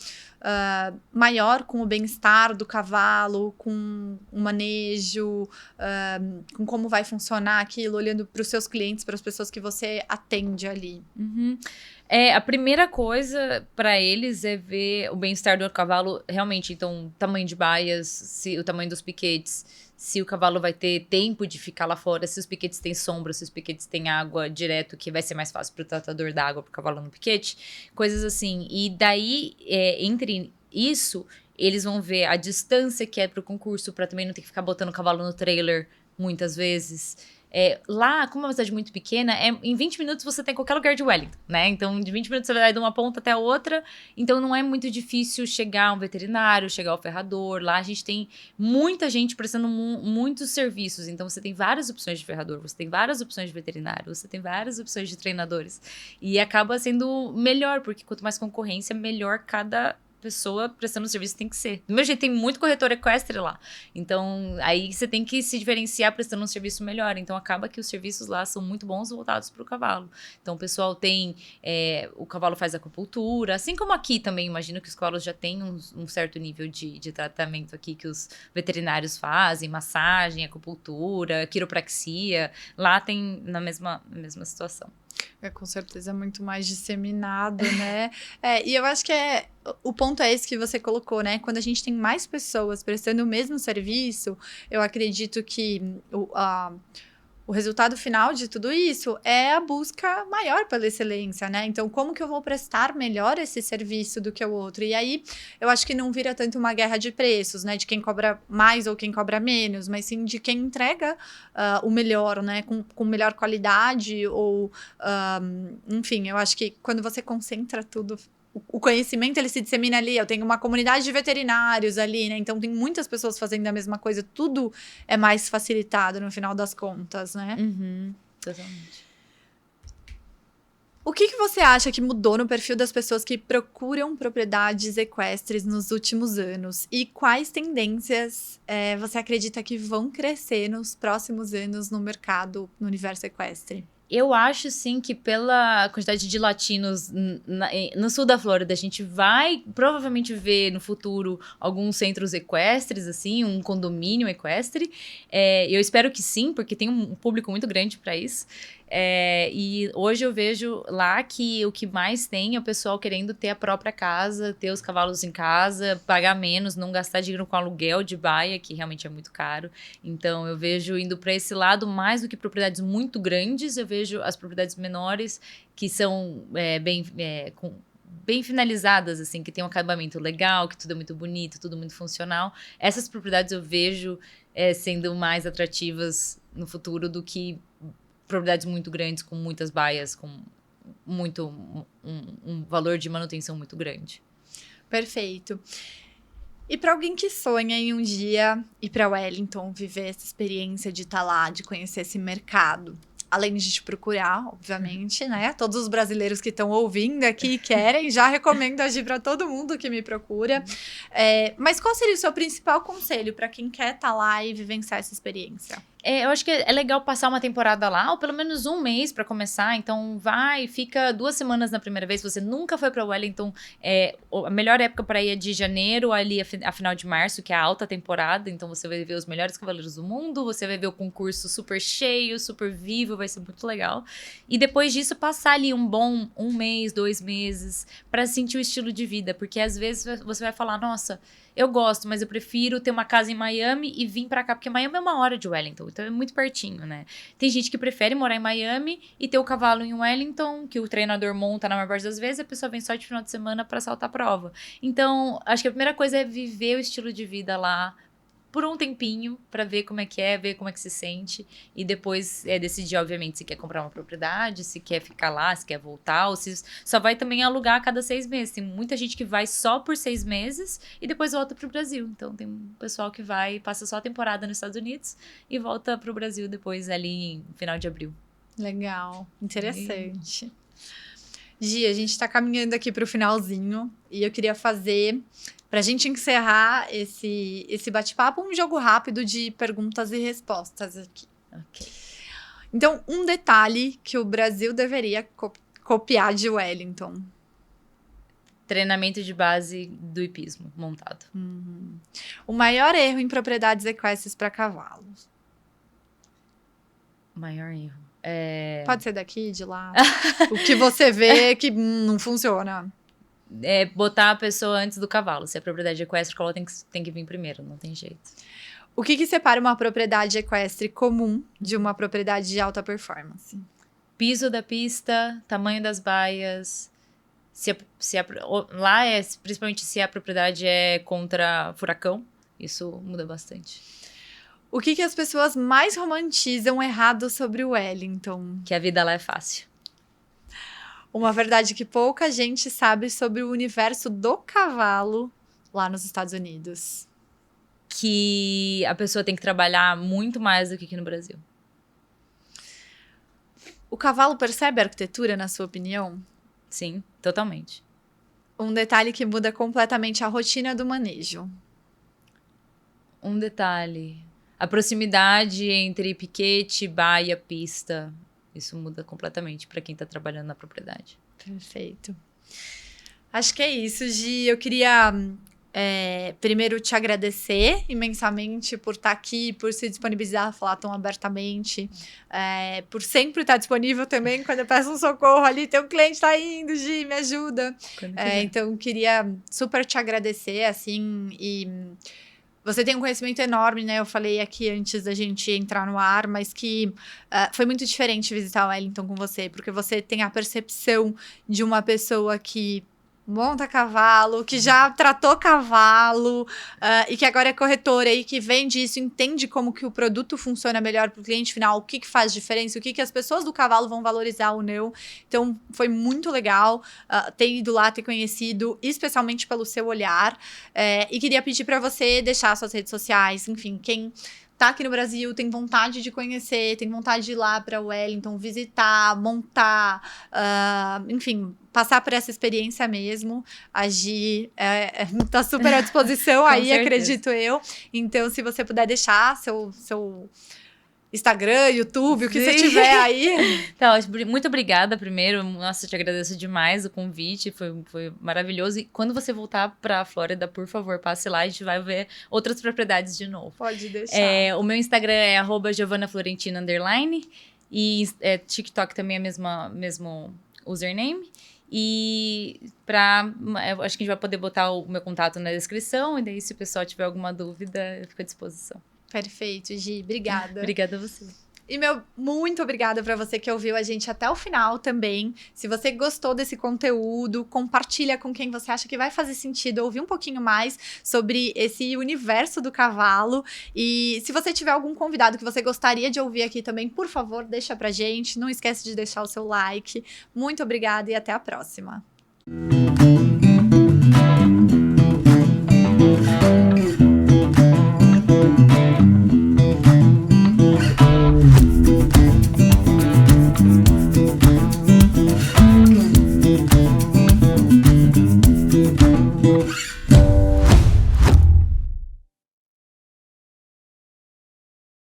maior com o bem-estar do cavalo, com o manejo, com como vai funcionar aquilo, olhando para os seus clientes, para as pessoas que você atende ali? Uhum. A primeira coisa para eles é ver o bem-estar do cavalo realmente. Então, tamanho de baias, o tamanho dos piquetes, se o cavalo vai ter tempo de ficar lá fora, se os piquetes têm sombra, se os piquetes têm água direto, que vai ser mais fácil para o tratador dar água para o cavalo no piquete, coisas assim. E daí, entre isso, eles vão ver a distância que é para o concurso, para também não ter que ficar botando o cavalo no trailer muitas vezes. Lá, como é uma cidade muito pequena, em 20 minutos você tem qualquer lugar de Wellington, né? Então, de 20 minutos você vai de uma ponta até a outra. Então, não é muito difícil chegar um veterinário, chegar ao ferrador. Lá a gente tem muita gente prestando muitos serviços. Então, você tem várias opções de ferrador, você tem várias opções de veterinário, você tem várias opções de treinadores. E acaba sendo melhor, porque quanto mais concorrência, melhor cada pessoa prestando serviço tem que ser. Do meu jeito, tem muito corretor equestre lá. Então, aí você tem que se diferenciar prestando um serviço melhor. Então, acaba que os serviços lá são muito bons voltados para o cavalo. Então, o pessoal tem... o cavalo faz acupuntura. Assim como aqui também, imagino que os cavalos já têm um certo nível de tratamento aqui que os veterinários fazem. Massagem, acupuntura, quiropraxia. Lá tem na mesma situação. É com certeza muito mais disseminado, né? E eu acho que o ponto é esse que você colocou, né? Quando a gente tem mais pessoas prestando o mesmo serviço, eu acredito que o resultado final de tudo isso é a busca maior pela excelência, né? Então, como que eu vou prestar melhor esse serviço do que o outro? E aí, eu acho que não vira tanto uma guerra de preços, né? De quem cobra mais ou quem cobra menos, mas sim de quem entrega o melhor, né? Com melhor qualidade ou... enfim, eu acho que quando você concentra tudo... O conhecimento, ele se dissemina ali. Eu tenho uma comunidade de veterinários ali, né? Então, tem muitas pessoas fazendo a mesma coisa. Tudo é mais facilitado no final das contas, né? Totalmente. O que você acha que mudou no perfil das pessoas que procuram propriedades equestres nos últimos anos? E quais tendências você acredita que vão crescer nos próximos anos no mercado, no universo equestre? Eu acho, sim, que pela quantidade de latinos no sul da Flórida, a gente vai provavelmente ver no futuro alguns centros equestres, assim, um condomínio equestre. Eu espero que sim, porque tem um público muito grande para isso. E hoje eu vejo lá que o que mais tem é o pessoal querendo ter a própria casa, ter os cavalos em casa, pagar menos, não gastar dinheiro com aluguel de baia, que realmente é muito caro. Então eu vejo indo para esse lado mais do que propriedades muito grandes, eu vejo as propriedades menores que são bem finalizadas, assim, que tem um acabamento legal, que tudo é muito bonito, tudo muito funcional. Essas propriedades eu vejo sendo mais atrativas no futuro do que propriedades muito grandes, com muitas baias, com um valor de manutenção muito grande. Perfeito. E para alguém que sonha em um dia ir para Wellington, viver essa experiência de estar lá, de conhecer esse mercado, além de te procurar, obviamente, né? Todos os brasileiros que estão ouvindo aqui e querem, já recomendo agir para todo mundo que me procura. Mas qual seria o seu principal conselho para quem quer estar lá e vivenciar essa experiência? Eu acho que é legal passar uma temporada lá, ou pelo menos um mês para começar. Então, fica 2 semanas na primeira vez. Se você nunca foi para Wellington, a melhor época para ir é de janeiro ali a final de março, que é a alta temporada. Então, você vai ver os melhores cavaleiros do mundo, você vai ver o concurso super cheio, super vivo, vai ser muito legal. E depois disso, passar ali um bom 1 mês, 2 meses, para sentir o estilo de vida. Porque às vezes você vai falar, nossa, eu gosto, mas eu prefiro ter uma casa em Miami e vir pra cá, porque Miami é 1 hora de Wellington, então é muito pertinho, né? Tem gente que prefere morar em Miami e ter o cavalo em Wellington, que o treinador monta na maior parte das vezes, a pessoa vem só de final de semana pra saltar a prova. Então, acho que a primeira coisa é viver o estilo de vida lá por um tempinho, pra ver como é que é, ver como é que se sente, e depois decidir, obviamente, se quer comprar uma propriedade, se quer ficar lá, se quer voltar, ou se só vai também alugar a cada 6 meses. Tem muita gente que vai só por 6 meses e depois volta pro Brasil. Então, tem um pessoal que passa só a temporada nos Estados Unidos e volta pro Brasil depois, ali no final de abril. Legal, interessante. Gi, a gente tá caminhando aqui pro finalzinho e eu queria fazer, pra gente encerrar esse bate-papo, um jogo rápido de perguntas e respostas aqui. Ok. Então, um detalhe que o Brasil deveria copiar de Wellington. Treinamento de base do hipismo montado. O maior erro em propriedades equestres para cavalos. O maior erro. Pode ser daqui, de lá. O que você vê que não funciona. Botar a pessoa antes do cavalo. Se é propriedade equestre, o cavalo tem que vir primeiro, não tem jeito. O que separa uma propriedade equestre comum de uma propriedade de alta performance? Piso da pista, tamanho das baias. Lá principalmente se a propriedade é contra furacão, isso muda bastante. O que as pessoas mais romantizam errado sobre o Wellington? Que a vida lá é fácil. Uma verdade que pouca gente sabe sobre o universo do cavalo lá nos Estados Unidos. Que a pessoa tem que trabalhar muito mais do que aqui no Brasil. O cavalo percebe a arquitetura, na sua opinião? Sim, totalmente. Um detalhe que muda completamente a rotina do manejo. Um detalhe. A proximidade entre piquete, baia, pista. Isso muda completamente para quem está trabalhando na propriedade. Perfeito. Acho que é isso, Gi. Eu queria primeiro te agradecer imensamente por estar aqui, por se disponibilizar a falar tão abertamente, por sempre estar disponível também quando eu peço um socorro ali, tem um cliente tá indo, Gi, me ajuda. Então, queria super te agradecer, assim, e você tem um conhecimento enorme, né? Eu falei aqui antes da gente entrar no ar, mas que foi muito diferente visitar o Wellington com você, porque você tem a percepção de uma pessoa que monta cavalo, que já tratou cavalo, e que agora é corretora e que vende isso, entende como que o produto funciona melhor para o cliente final, o que faz diferença, o que as pessoas do cavalo vão valorizar ou não. Então, foi muito legal ter ido lá, ter conhecido, especialmente pelo seu olhar. E queria pedir para você deixar suas redes sociais, enfim, quem tá aqui no Brasil, tem vontade de conhecer, tem vontade de ir lá para Wellington, visitar, montar, enfim, passar por essa experiência mesmo. A Gi tá super à disposição aí, certeza. Acredito eu. Então, se você puder deixar seu Instagram, YouTube, o que você tiver aí. Então, muito obrigada primeiro. Nossa, te agradeço demais o convite, foi maravilhoso. E quando você voltar pra Flórida, por favor, passe lá, a gente vai ver outras propriedades de novo. Pode deixar. O meu Instagram é @giovanaflorentina_. E TikTok também é mesmo username. E eu acho que a gente vai poder botar o meu contato na descrição. E daí, se o pessoal tiver alguma dúvida, eu fico à disposição. Perfeito, Gi. Obrigada. Obrigada a você. E muito obrigada para você que ouviu a gente até o final também. Se você gostou desse conteúdo, compartilha com quem você acha que vai fazer sentido ouvir um pouquinho mais sobre esse universo do cavalo. E se você tiver algum convidado que você gostaria de ouvir aqui também, por favor, deixa pra gente. Não esquece de deixar o seu like. Muito obrigada e até a próxima.